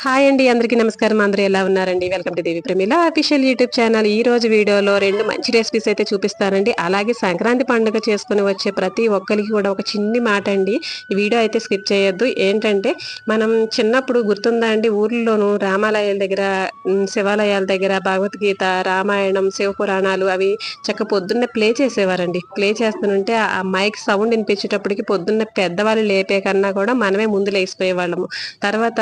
Hi అండి, అందరికీ నమస్కారం. అందరూ ఎలా ఉన్నారండి? Welcome to Devi Pramila official YouTube channel. ఈ రోజు వీడియోలో 2 మంచి రెసిపీస్ అయితే చూపిస్తానండి. అలాగే సంక్రాంతి పండుగ చేసుకుని వచ్చే ప్రతి ఒక్కరికి కూడా ఒక చిన్ని మాట అండి. ఈ వీడియో అయితే స్కిప్ చేయొద్దు. ఏంటంటే మనం చిన్నప్పుడు గుర్తుందా అండి, ఊర్లోనూ రామాలయాల దగ్గర, శివాలయాల దగ్గర భగవద్గీత, రామాయణం, శివపురాణాలు అవి పొద్దున్నే ప్లే చేసేవారండి. ప్లే చేస్తుంటే ఆ మైక్ సౌండ్ వినిపించేటప్పటికి పొద్దున్నే పెద్దవాళ్ళు లేపే కన్నా కూడా మనమే ముందు లేసిపోయే వాళ్ళము. తర్వాత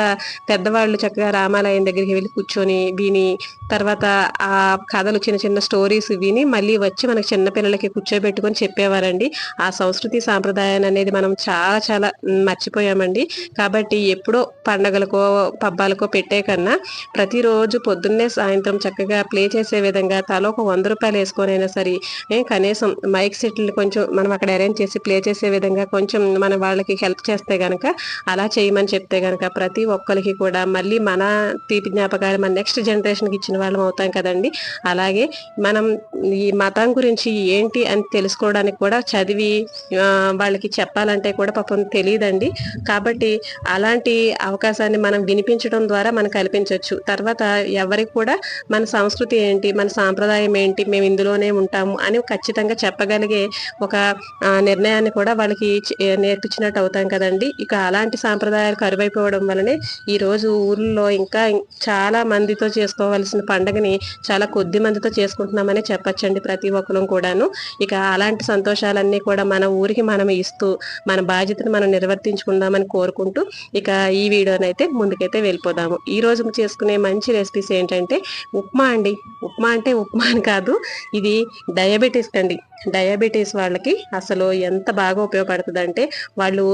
పెద్దవాళ్ళు చక్కగా రామాలయం దగ్గరికి వెళ్ళి కూర్చొని విని, తర్వాత ఆ కథలు చిన్న చిన్న స్టోరీస్ విని మళ్ళీ వచ్చి మనకి చిన్నపిల్లలకి కూర్చోబెట్టుకొని చెప్పేవారండి. ఆ సంస్కృతి సాంప్రదాయాన్ని అనేది మనం చాలా చాలా మర్చిపోయామండి. కాబట్టి ఎప్పుడో పండగలకో పబ్బాలకో పెట్టే కన్నా ప్రతిరోజు పొద్దున్నే సాయంత్రం చక్కగా ప్లే చేసే విధంగా తలో ఒక 100 రూపాయలు వేసుకొనైనా సరే కనీసం మైక్ సెట్లు కొంచెం మనం అక్కడ అరేంజ్ చేసి ప్లే చేసే విధంగా కొంచెం మన వాళ్ళకి హెల్ప్ చేస్తే గనక, అలా చేయమని చెప్తే గనక ప్రతి ఒక్కరికి కూడా మళ్ళీ మన తీపి జ్ఞాపకాలు మన నెక్స్ట్ జనరేషన్కి ఇచ్చిన వాళ్ళం అవుతాం కదండి. అలాగే మనం ఈ మతం గురించి ఏంటి అని తెలుసుకోవడానికి కూడా చదివి వాళ్ళకి చెప్పాలంటే కూడా పాపం తెలియదండి. కాబట్టి అలాంటి అవకాశాన్ని మనం వినిపించడం ద్వారా మనం కల్పించవచ్చు. తర్వాత ఎవరికి కూడా మన సంస్కృతి ఏంటి, మన సాంప్రదాయం ఏంటి, మేము ఇందులోనే ఉంటాము అని ఖచ్చితంగా చెప్పగలిగే ఒక నిర్ణయాన్ని కూడా వాళ్ళకి నేర్పించినట్టు అవుతాం కదండి. ఇక అలాంటి సాంప్రదాయాలు కరువైపోవడం వలనే ఈరోజు ఊర్లో ఇంకా చాలా మందితో చేసుకోవాల్సిన పండుగని చాలా కొద్ది మందితో చేసుకుంటున్నామని చెప్పచ్చండి ప్రతి ఒక్కరం కూడాను. ఇక అలాంటి సంతోషాలన్నీ కూడా మన ఊరికి మనం ఇస్తూ మన బాధ్యతను మనం నిర్వర్తించుకుందామని కోరుకుంటూ ఇక ఈ వీడియోనైతే ముందుకైతే వెళ్ళిపోదాము. ఈ రోజు చేసుకునే మంచి రెసిపీస్ ఏంటంటే ఉప్మా అండి. ఉప్మా అంటే ఉప్మా అని కాదు, ఇది డయాబెటీస్ అండి. డయాబెటీస్ వాళ్ళకి అసలు ఎంత బాగా ఉపయోగపడుతుంది అంటే, వాళ్ళు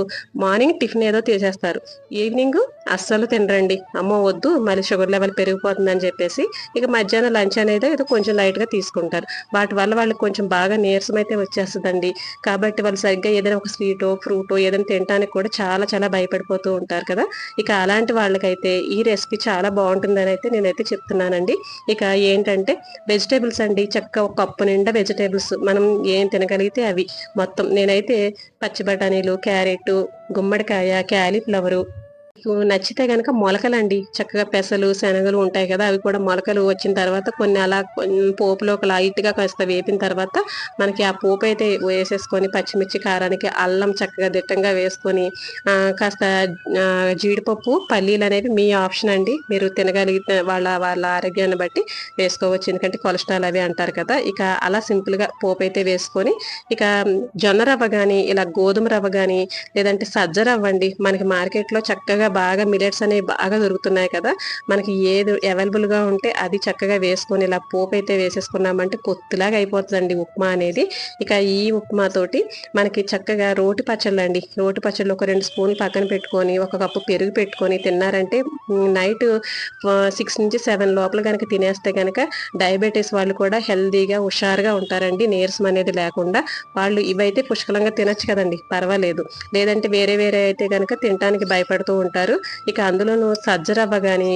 మార్నింగ్ టిఫిన్ ఏదో తీసేస్తారు, ఈవినింగ్ అస్సలు తినరండి. అమ్మో వద్దు మళ్ళీ షుగర్ లెవెల్ పెరిగిపోతుందని చెప్పేసి ఇక మధ్యాహ్నం లంచ్ అనేది ఏదో కొంచెం లైట్గా తీసుకుంటారు. వాటి వల్ల వాళ్ళకి కొంచెం బాగా నీరసం అయితే వచ్చేస్తుందండి. కాబట్టి వాళ్ళు సరిగ్గా ఏదైనా ఒక స్వీటో ఫ్రూటో ఏదైనా తినడానికి కూడా చాలా చాలా భయపడిపోతూ ఉంటారు కదా. ఇక అలాంటి వాళ్ళకైతే ఈ రెసిపీ చాలా బాగుంటుందని అయితే నేనైతే చెప్తున్నానండి. ఇక ఏంటంటే వెజిటేబుల్స్ అండి, చక్కగా ఒక కప్పు నిండా వెజిటేబుల్స్ మనం ఏం తినగలిగితే అవి మొత్తం. నేనైతే పచ్చి బఠానీలు, క్యారెట్, గుమ్మడికాయ, క్యాలీఫ్లవరు, నచ్చితే గనక మొలకలండి, చక్కగా పెసలు శనగలు ఉంటాయి కదా, అవి కూడా మొలకలు వచ్చిన తర్వాత కొన్ని అలా పోపులో ఒక లైట్ గా కాస్త వేపిన తర్వాత మనకి ఆ పోపు అయితే వేసేసుకొని పచ్చిమిర్చి కారానికి అల్లం చక్కగా దిట్టంగా వేసుకొని కాస్త జీడిపప్పు, పల్లీలు అనేవి మీ ఆప్షన్ అండి. మీరు తినగలిగితే వాళ్ళ వాళ్ళ ఆరోగ్యాన్ని బట్టి వేసుకోవచ్చు, ఎందుకంటే కొలెస్ట్రాల్ అవి అంటారు కదా. ఇక అలా సింపుల్ గా పోపు అయితే వేసుకొని ఇక జొన్న రవ్వ కానీ ఇలా గోధుమ రవ్వ కానీ లేదంటే సజ్జ రవ్వ అండి, మనకి మార్కెట్ లో చక్కగా బాగా మిలెట్స్ అనేవి బాగా దొరుకుతున్నాయి కదా. మనకి ఏది అవైలబుల్ గా ఉంటే అది చక్కగా వేసుకొని ఇలా పోపు అయితే వేసేసుకున్నామంటే పొత్తులాగా అయిపోతుందండి ఉప్మా అనేది. ఇక ఈ ఉప్మా తోటి మనకి చక్కగా రోటి పచ్చళ్ళు అండి, రోటి పచ్చళ్ళు ఒక 2 స్పూన్లు పక్కన పెట్టుకొని ఒక కప్పు పెరుగు పెట్టుకొని తిన్నారంటే నైట్ 6 నుంచి 7 లోపల కనుక తినేస్తే కనుక డయాబెటీస్ వాళ్ళు కూడా హెల్దీగా హుషారుగా ఉంటారండి, నీరసం అనేది లేకుండా. వాళ్ళు ఇవైతే పుష్కలంగా తినచ్చు కదండి, పర్వాలేదు. లేదంటే వేరే వేరే అయితే కనుక తినడానికి భయపడుతూ ఉంటారు. ఇక అందులోనూ సజ్జ రవ్వ కానీ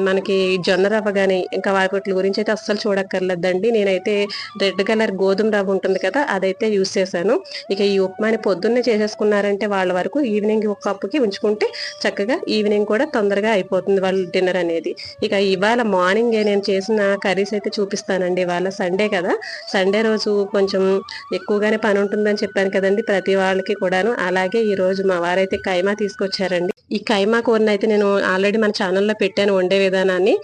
మనకి జొన్న రవ్వ కానీ ఇంకా వాటి గురించి అయితే అస్సలు చూడక్కర్లేదండి. నేనైతే రెడ్ కలర్ గోధుమ రవ్వ ఉంటుంది కదా, అదైతే యూస్ చేశాను. ఇక ఈ ఉప్మాని పొద్దున్నే చేసేసుకున్నారంటే వాళ్ళ వరకు ఈవినింగ్ ఒక కప్పుకి ఉంచుకుంటే చక్కగా ఈవినింగ్ కూడా తొందరగా అయిపోతుంది వాళ్ళ డిన్నర్ అనేది. ఇక ఇవాళ మార్నింగ్ నేను చేసిన కర్రీస్ అయితే చూపిస్తానండి. ఇవాళ సండే కదా, సండే రోజు కొంచెం ఎక్కువగానే పని ఉంటుందని చెప్పాను కదండి ప్రతి వాళ్ళకి కూడాను. అలాగే ఈ రోజు మా వారైతే కైమా తీసుకొచ్చారండి. ఈ కైమా కూరని అయితే నేను ఆల్రెడీ మన ఛానల్లో పెట్టాను వండే విధానాన్ని.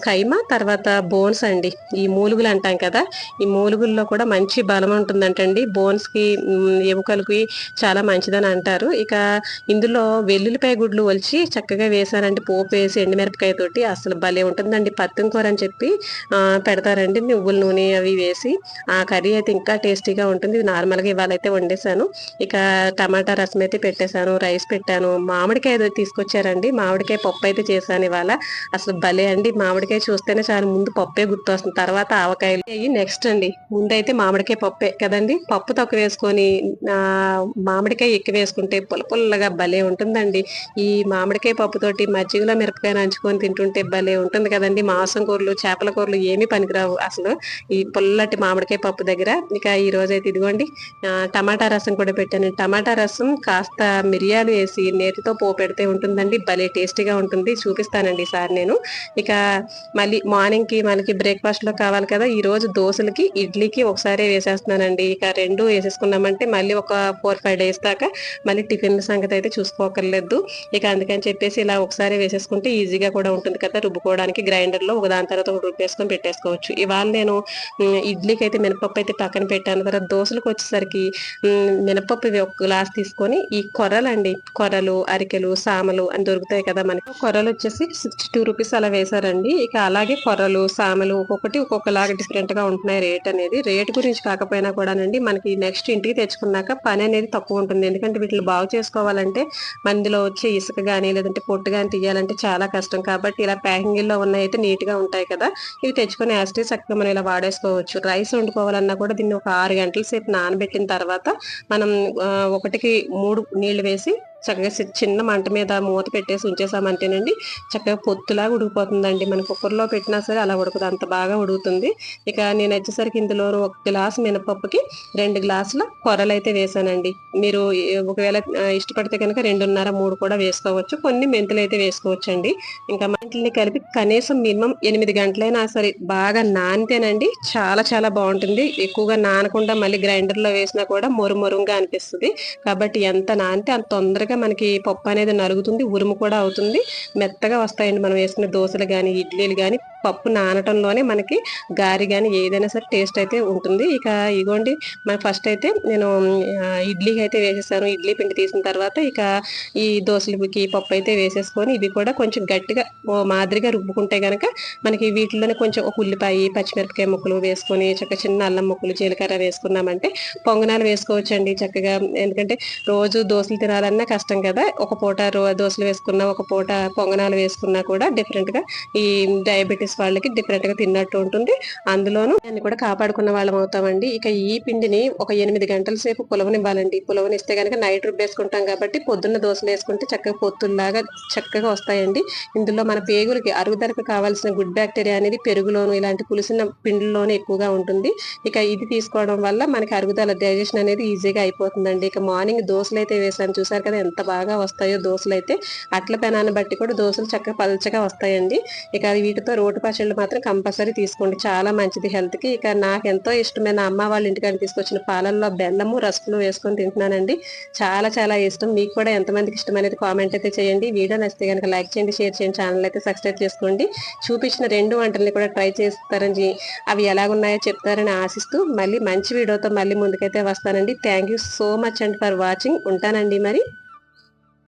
కైమా తర్వాత బోన్స్ అండి, ఈ మూలుగులు అంటాం కదా, ఈ మూలుగుల్లో కూడా మంచి బలం ఉంటుందంటండి. బోన్స్కి ఎముకలకి చాలా మంచిదని అంటారు. ఇక ఇందులో వెల్లుల్లిపాయ గుడ్లు ఒలిచి చక్కగా వేసారంటే పోపు వేసి ఎండుమిరపకాయ తోటి అసలు భలే ఉంటుందండి. పత్తం కూర అని చెప్పి పెడతారండి, నువ్వుల నూనె అవి వేసి. ఆ కర్రీ అయితే ఇంకా టేస్టీగా ఉంటుంది. నార్మల్గా ఇవాళ అయితే వండేసాను. ఇక టమాటా రసం అయితే పెట్టేశాను, రైస్ పెట్టాను. మామిడికాయ తీసుకొచ్చారండి, మామిడికాయ పప్పు అయితే చేశాను ఇవాళ. అసలు భలే అండి మామిడికాయ చూస్తేనే చాలా ముందు పప్పే గుర్తొస్తుంది, తర్వాత ఆవకాయలు నెక్స్ట్ అండి. ముందైతే మామిడికాయ పప్పే కదండి. పప్పు తక్కువ వేసుకొని మామిడికాయ ఎక్కువ వేసుకుంటే పుల్లగా భలే ఉంటుందండి. ఈ మామిడికాయ పప్పుతోటి మజ్జిగలో మిరపకాయ నంచుకొని తింటుంటే భలే ఉంటుంది కదండి. మాంసం కూరలు చేపల కూరలు ఏమీ పనికిరావు అసలు ఈ పుల్లటి మామిడికాయ పప్పు దగ్గర. ఇక ఈ రోజైతే ఇదిగోండి టమాటా రసం కూడా పెట్టాను. టమాటా రసం కాస్త మిరియాలు వేసి నేతితో పోపెడితే ఉంటుందండి, భలే టేస్టీగా ఉంటుంది. చూపిస్తానండి ఈసారి నేను. ఇక మళ్ళీ మార్నింగ్ కి మనకి బ్రేక్ఫాస్ట్ లో కావాలి కదా, ఈ రోజు దోశలకి ఇడ్లీకి ఒకసారి వేసేస్తున్నానండి. ఇక రెండు వేసేసుకున్నామంటే మళ్ళీ ఒక 4-5 days దాకా మళ్ళీ టిఫిన్ సంగతి అయితే చూసుకోకర్లేదు. ఇక అందుకని చెప్పేసి ఇలా ఒకసారి వేసేసుకుంటే ఈజీగా కూడా ఉంటుంది కదా రుబ్బుకోవడానికి. గ్రైండర్ లో ఒక దాని తర్వాత ఒకటి రుబ్బేసుకొని పెట్టేసుకోవచ్చు. ఇవాళ నేను ఇడ్లీకి అయితే మినపప్పు అయితే పక్కన పెట్టాను. తర్వాత దోశలకు వచ్చేసరికి మినపప్పు ఒక గ్లాస్ తీసుకొని ఈ కొర్రలు అరికెలు సామలు అని దొరుకుతాయి కదా మనకి. కొర్రలు వచ్చేసి 62 రూపీస్ అలా వేశారండి. ఇక అలాగే కొర్రలు సామలు ఒక్కొక్కటి ఒక్కొక్కలాగా డిఫరెంట్ గా ఉంటున్నాయి. రేట్ అనేది రేట్ గురించి కాకపోయినా కూడానండి మనకి నెక్స్ట్ ఇంటికి తెచ్చుకున్నాక పని అనేది తక్కువ ఉంటుంది. ఎందుకంటే వీటిని బాగు చేసుకోవాలంటే మందిలో వచ్చే ఇసుక గానీ లేదంటే పొట్టు గానీ తీయాలంటే చాలా కష్టం. కాబట్టి ఇలా ప్యాకింగ్ లో ఉన్నాయి అయితే నీట్ గా ఉంటాయి కదా, ఇవి తెచ్చుకొని యాస్టీ చక్కగా మనం ఇలా వాడేసుకోవచ్చు. రైస్ వండుకోవాలన్నా కూడా దీన్ని ఒక 6 గంటల సేపు నానబెట్టిన తర్వాత మనం 1కి 3 నీళ్లు వేసి చక్కగా చిన్న మంట మీద మూత పెట్టేసి ఉంచేసామంటేనండి చక్కగా పొత్తులాగా ఉడికిపోతుందండి. మన కుక్కర్లో పెట్టినా సరే అలా ఉడకదు, అంత బాగా ఉడుకుతుంది. ఇక నేను వచ్చేసరికి ఇందులో 1 గ్లాసు మినపప్పుకి 2 గ్లాసుల కొర్రలు అయితే వేసానండి. మీరు ఒకవేళ ఇష్టపడితే కనుక 2.5-3 కూడా వేసుకోవచ్చు. కొన్ని మెంతులు అయితే వేసుకోవచ్చు అండి. ఇంకా మెంతుల్ని కలిపి కనీసం మినిమం 8 గంటలైనా సరే బాగా నానితేనండి చాలా చాలా బాగుంటుంది. ఎక్కువగా నానకుండా మళ్ళీ గ్రైండర్ లో వేసినా కూడా మొరుగా అనిపిస్తుంది. కాబట్టి ఎంత నానితే అంత తొందరగా మనకి పప్పు అనేది నరుగుతుంది, ఉరుము కూడా అవుతుంది, మెత్తగా వస్తాయండి. మనం వేసుకునే దోశలు గాని ఇడ్లీలు గాని పప్పు నానటంలోనే మనకి గారి గాని ఏదైనా సరే టేస్ట్ అయితే ఉంటుంది. ఇక ఇగోండి మన ఫస్ట్ అయితే నేను ఇడ్లీకి అయితే వేసేసాను. ఇడ్లీ పిండి తీసిన తర్వాత ఇక ఈ దోశలకి పప్పు అయితే వేసేసుకొని ఇవి కూడా కొంచెం గట్టిగా ఓ మాదిరిగా రుబ్బుకుంటే గనక మనకి వీటిలోనే కొంచెం ఒక ఉల్లిపాయ పచ్చిమిరపకాయ ముక్కలు వేసుకొని చక్కగా చిన్న అల్లం ముక్కలు జీలకర్ర వేసుకున్నామంటే పొంగనాలు వేసుకోవచ్చండి చక్కగా. ఎందుకంటే రోజు దోశలు తినాలన్నా కష్టం కదా, ఒక పూట దోశలు వేసుకున్నా ఒక పూట పొంగనాలు వేసుకున్నా కూడా డిఫరెంట్ గా ఈ డయాబెటీస్ వాళ్ళకి డిఫరెంట్ గా తిన్నట్టు ఉంటుంది. అందులోనూ దాన్ని కూడా కాపాడుకున్న వాళ్ళం అవుతామండి. ఇక ఈ పిండిని ఒక 8 గంటల సేపు పులవనివ్వాలండి. పులవనిస్తే కనుక నైట్ రుబ్బేసుకుంటాం కాబట్టి పొద్దున్న దోశలు వేసుకుంటే చక్కగా పొత్తుల్లాగా చక్కగా వస్తాయండి. ఇందులో మన పేగులకి అరుగుదలకు కావాల్సిన గుడ్ బ్యాక్టీరియా అనేది పెరుగులోను ఇలాంటి పులిసిన పిండిలోనే ఎక్కువగా ఉంటుంది. ఇక ఇది తీసుకోవడం వల్ల మనకి అరుగుదల డైజెషన్ అనేది ఈజీగా అయిపోతుందండి. ఇక మార్నింగ్ దోశలు అయితే వేసాను, చూసారు కదా ఎంత బాగా వస్తాయో దోశలు అయితే. అట్ల పెనాన్ని బట్టి కూడా దోశలు చక్కగా పల్చగా వస్తాయండి. ఇక వీటితో రోటి పచ్చళ్ళు మాత్రం కంపల్సరీ తీసుకోండి, చాలా మంచిది హెల్త్ కి. ఇక నాకు ఎంతో ఇష్టమైన అమ్మ వాళ్ళ ఇంటికాడ తీసుకొచ్చిన పాలల్లో బెల్లము రసములు వేసుకొని తింటున్నానండి, చాలా చాలా ఇష్టం. మీకు కూడా ఎంతమందికి ఇష్టం అనేది కామెంట్ అయితే చేయండి. వీడియో నచ్చితే కనుక లైక్ చేయండి, షేర్ చేయండి, ఛానల్ అయితే సబ్స్క్రైబ్ చేసుకోండి. చూపించిన 2 వంటల్ని కూడా ట్రై చేస్తారని అవి ఎలాగున్నాయో చెప్తారని ఆశిస్తూ మళ్ళీ మంచి వీడియోతో మళ్ళీ ముందుకైతే వస్తానండి. Thank you so much and for watching. ఉంటానండి మరి.